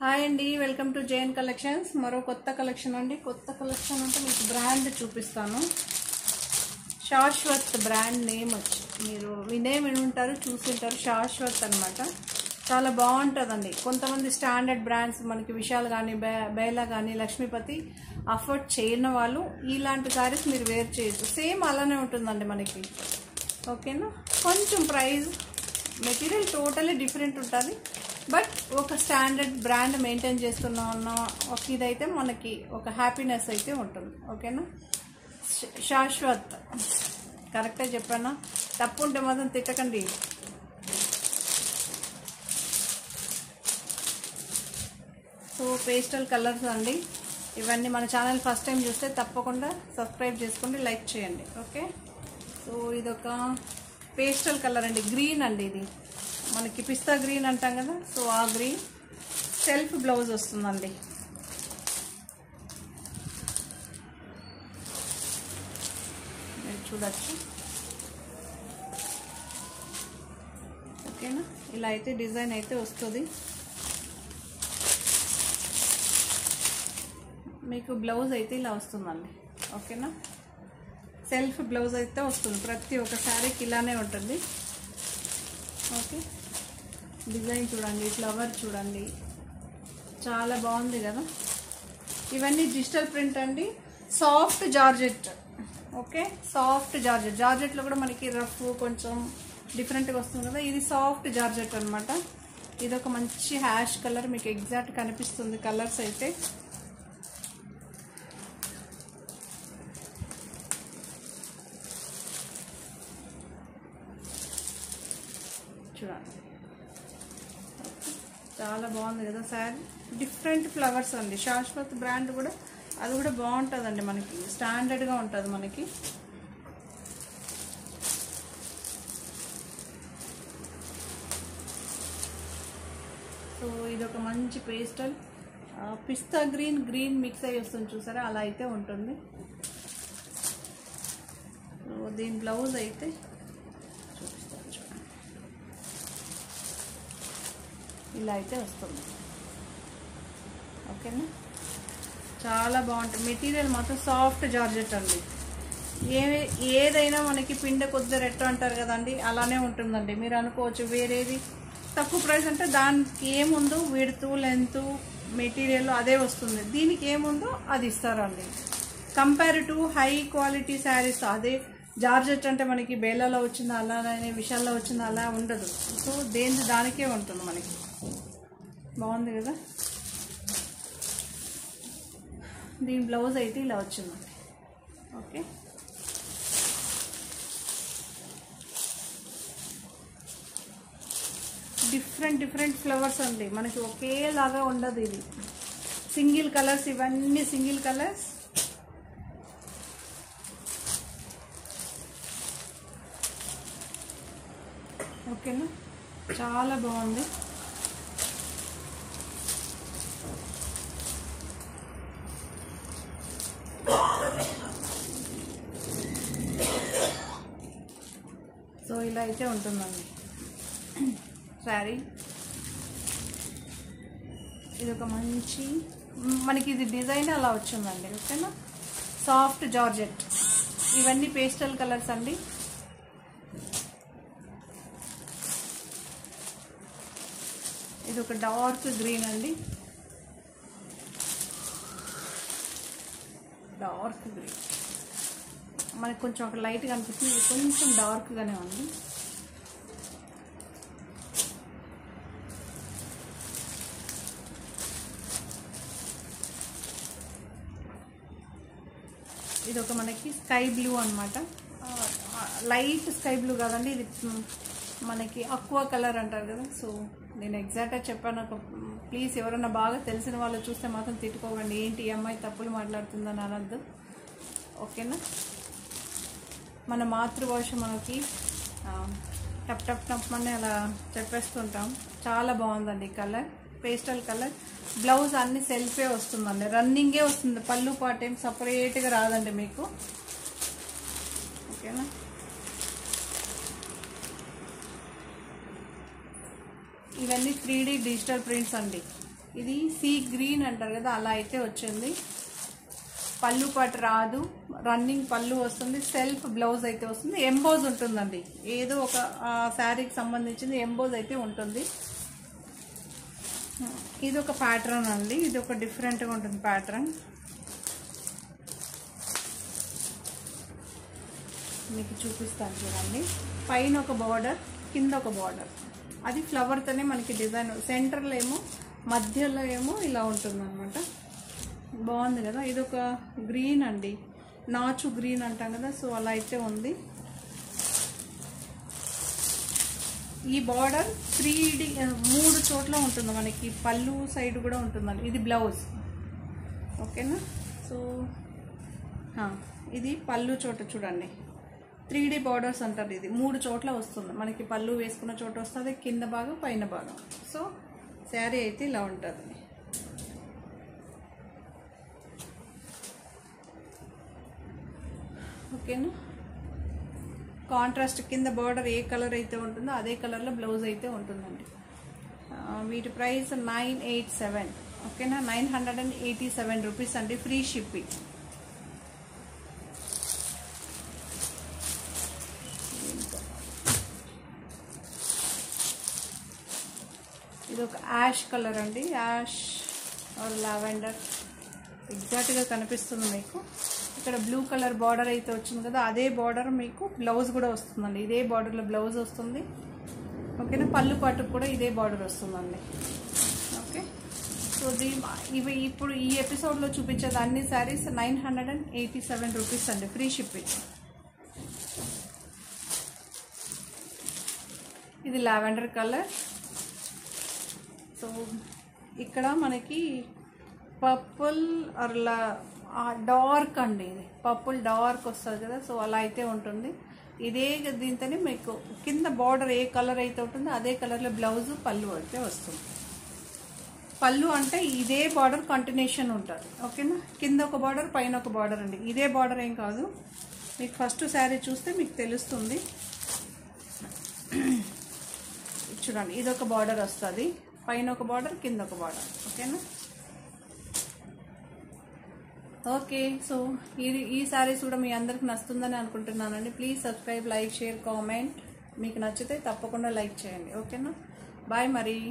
Hi అండి, welcome to Jain collections. మరో కొత్త కలెక్షన్ అండి. కొత్త కలెక్షన్ అంటే మీకు బ్రాండ్ చూపిస్తాను. శాశ్వత్ బ్రాండ్ నేమ్ వచ్చి మీరు వినే వినుంటారు, చూసింటారు. శాశ్వత్ అనమాట. చాలా బాగుంటుందండి. కొంతమంది స్టాండర్డ్ బ్రాండ్స్ మనకి విశాల్ కానీ బేలా కానీ లక్ష్మీపతి అఫోర్డ్ చేయని వాళ్ళు ఇలాంటి సారీస్ మీరు వేర్ చేయొచ్చు. సేమ్ అలానే ఉంటుందండి మనకి. ఓకేనా? కొంచెం ప్రైస్ మెటీరియల్ టోటలీ డిఫరెంట్ ఉంటుంది. బట్ ఒక స్టాండర్డ్ బ్రాండ్ మెయింటైన్ చేస్తున్న ఒక ఇదైతే మనకి ఒక హ్యాపీనెస్ అయితే ఉంటుంది. ఓకేనా? శాశ్వత్ కరెక్టే చెప్పానా? తప్పు ఉంటే మాత్రం తిట్టకండి. సో పేస్టల్ కలర్స్ అండి ఇవన్నీ. మన ఛానల్ ఫస్ట్ టైం చూస్తే తప్పకుండా సబ్స్క్రైబ్ చేసుకోండి, లైక్ చేయండి. ఓకే. సో ఇదొక పేస్టల్ కలర్ అండి. గ్రీన్ అండి. ఇది మనకి పిస్తా గ్రీన్ అంటాం కదా, సో ఆ గ్రీన్. సెల్ఫ్ బ్లౌజ్ వస్తుందండి. మీరు చూడచ్చు. ఓకేనా? ఇలా అయితే డిజైన్ అయితే వస్తుంది. మీకు బ్లౌజ్ అయితే ఇలా వస్తుందండి. ఓకేనా? సెల్ఫ్ బ్లౌజ్ అయితే వస్తుంది. ప్రతి ఒక్క శారీకి ఇలానే ఉంటుంది. ఓకే. డిజైన్ చూడండి, ఫ్లవర్ చూడండి, చాలా బాగుంది కదా. ఇవన్నీ డిజిటల్ ప్రింట్ అండి. Soft georgette. Okay. Soft georgette. జార్జెట్లో కూడా మనకి రఫ్ కొంచెం డిఫరెంట్గా వస్తుంది కదా. ఇది సాఫ్ట్ జార్జెట్ అనమాట. ఇది ఒక మంచి హ్యాష్ కలర్. మీకు ఎగ్జాక్ట్ కనిపిస్తుంది కలర్స్ అయితే. చూడండి, చాలా బాగుంది కదా శారీ. డిఫరెంట్ ఫ్లవర్స్ అండి. శాశ్వత్ బ్రాండ్ కూడా అది కూడా బాగుంటుందండి. మనకి స్టాండర్డ్గా ఉంటుంది మనకి. సో ఇదొక మంచి పేస్టల్ పిస్తా గ్రీన్ మిక్స్ అయ్యి వస్తుంది చూసారా, అలా అయితే ఉంటుంది. సో దీని బ్లౌజ్ అయితే చూపిస్తాను చూడండి. ఇలా అయితే వస్తుంది. ఓకేనా? చాలా బాగుంటుంది. మెటీరియల్ మాత్రం సాఫ్ట్ జార్జెట్ అండి. ఏదైనా మనకి పిండ కొద్ది రెట్టు అంటారు కదండి, అలానే ఉంటుందండి. మీరు అనుకోవచ్చు వేరేది తక్కువ ప్రైస్ అంటే దానికి ఏముందో విడ్త్ లెంత్ మెటీరియల్ అదే వస్తుంది. దీనికి ఏముందో అది ఇస్తారండి. Compare to high quality saris అదే జార్జెట్ అంటే మనకి బేలాలో వచ్చిందా అలానే విశాల్లో వచ్చిందా అలా ఉండదు. సో దానికే ఉంటుంది మనకి. బాగుంది కదా. దీని బ్లౌజ్ అయితే ఇలా వచ్చిందండి. ఓకే. డిఫరెంట్ ఫ్లవర్స్ అండి. మనకి ఒకేలాగా ఉండదు. ఇది సింగిల్ కలర్స్. ఇవన్నీ సింగిల్ కలర్స్. ఓకేనా? చాలా బాగుంది. సో ఇలా అయితే ఉంటుందండి శారీ. ఇది ఒక మంచి మనకి ఇది డిజైన్ అలా వచ్చిందండి. ఓకేనా? Soft georgette. ఇవన్నీ పేస్టల్ కలర్స్ అండి. ఇది ఒక డార్క్ గ్రీన్ అండి. డార్క్ గ్రీన్ మనకి కొంచెం ఒక లైట్గా అనిపిస్తుంది. కొంచెం డార్క్గానే ఉంది. ఇది ఒక మనకి స్కై బ్లూ అనమాట. లైట్ స్కై బ్లూ కాదండి, ఇది మనకి అక్వా కలర్ అంటారు కదా. సో నేను ఎగ్జాక్ట్గా చెప్పాను. ప్లీజ్ ఎవరైనా బాగా తెలిసిన వాళ్ళు చూస్తే మాత్రం తిట్టుకోకండి. ఏంటి ఈ అమ్మాయి తప్పులు మాట్లాడుతుందని అనద్దు. ఓకేనా? మన మాతృభాష మనకి టప్ అని అలా చెప్పేస్తుంటాం. చాలా బాగుందండి కలర్. Pastel colour. బ్లౌజ్ అన్ని సెల్ఫే వస్తుందండి. రన్నింగే వస్తుంది. పళ్ళు పాట ఏం సపరేట్గా రాదండి మీకు. ఓకేనా? ఇవన్నీ 3D డిజిటల్ ప్రింట్స్ అండి. ఇది సీ గ్రీన్ అంటారు కదా, అలా అయితే వచ్చింది. పళ్ళు పాటు రాదు, రన్నింగ్ పళ్ళు వస్తుంది, సెల్ఫ్ బ్లౌజ్ అయితే వస్తుంది. ఎంబోజ్ ఉంటుందండి, ఏదో ఒక శారీకి సంబంధించింది ఎంబోజ్ అయితే ఉంటుంది. ఇది ఒక ప్యాటర్న్ అండి, ఇది ఒక డిఫరెంట్గా ఉంటుంది ప్యాటర్న్. మీకు చూపిస్తాను చూడండి. పైన ఒక బార్డర్, కింద ఒక బార్డర్, అది ఫ్లవర్తోనే మనకి డిజైన్. సెంటర్లో ఏమో, మధ్యలో ఏమో ఇలా ఉంటుంది అనమాట. బాగుంది కదా. ఇది ఒక గ్రీన్ అండి, నాచు గ్రీన్ అంటాం కదా, సో అలా అయితే ఉంది. ఈ బార్డర్ 3D 3 చోట్ల ఉంటుంది మనకి, పళ్ళు సైడ్ కూడా ఉంటుందండి. ఇది బ్లౌజ్, ఓకేనా. సో ఇది పళ్ళు చోట చూడండి, 3D బార్డర్స్ అంటారు. ఇది 3 చోట్ల వస్తుంది మనకి, పళ్ళు వేసుకున్న చోట వస్తుంది, కింద భాగం పైన భాగం. సో శారీ అయితే ఇలా ఉంటుంది. ఓకేనా. కాంట్రాస్ట్ కింద బార్డర్ ఏ కలర్ అయితే ఉంటుందో అదే కలర్లో బ్లౌజ్ అయితే ఉంటుందండి. వీటి ప్రైస్ 987, ఓకేనా. 987 రూపీస్ అండి, ఫ్రీ షిప్పింగ్. ఇది ఒక యాష్ కలర్ అండి, యాష్ ఆర్ లావెండర్ ఎగ్జాక్ట్గా కనిపిస్తుంది మీకు. ఇక్కడ బ్లూ కలర్ బార్డర్ అయితే వచ్చింది కదా, అదే బార్డర్ మీకు బ్లౌజ్ కూడా వస్తుందండి. ఇదే బార్డర్లో బ్లౌజ్ వస్తుంది, ఓకేనా. పళ్ళు పాటుకు కూడా ఇదే బార్డర్ వస్తుందండి, ఓకే. సో ఇవి ఇప్పుడు ఈ ఎపిసోడ్లో చూపించేది అన్ని శారీస్ 987 రూపీస్ అండి, ఫ్రీ షిప్పింగ్. ఇది లావెండర్ కలర్. సో ఇక్కడ మనకి పర్పుల్ అలా డార్క్ అండి, ఇది పర్పుల్ డార్క్ వస్తుంది కదా, సో అలా అయితే ఉంటుంది. ఇదే దీంతోనే మీకు కింద బార్డర్ ఏ కలర్ అయితే ఉంటుందో అదే కలర్లో బ్లౌజ్, పళ్ళు అయితే వస్తుంది. పళ్ళు అంటే ఇదే బార్డర్ కంటిన్యూషన్ ఉంటుంది, ఓకేనా. కింద ఒక బార్డర్, పైన ఒక బార్డర్ అండి, ఇదే బార్డర్ ఏం కాదు. మీకు ఫస్ట్ శారీ చూస్తే మీకు తెలుస్తుంది. చూడండి, ఇది ఒక బార్డర్ వస్తుంది, పైన ఒక బార్డర్, కింద ఒక బార్డర్, ఓకేనా. ఓకే. సో ఈ శారీస్ కూడా మీ అందరికి నచ్చుతుందని అనుకుంటున్నానండి. Please subscribe, like, share, comment. మీకు నచ్చితే తప్పకుండా లైక్ చేయండి, ఓకేనా. బాయ్ మరి.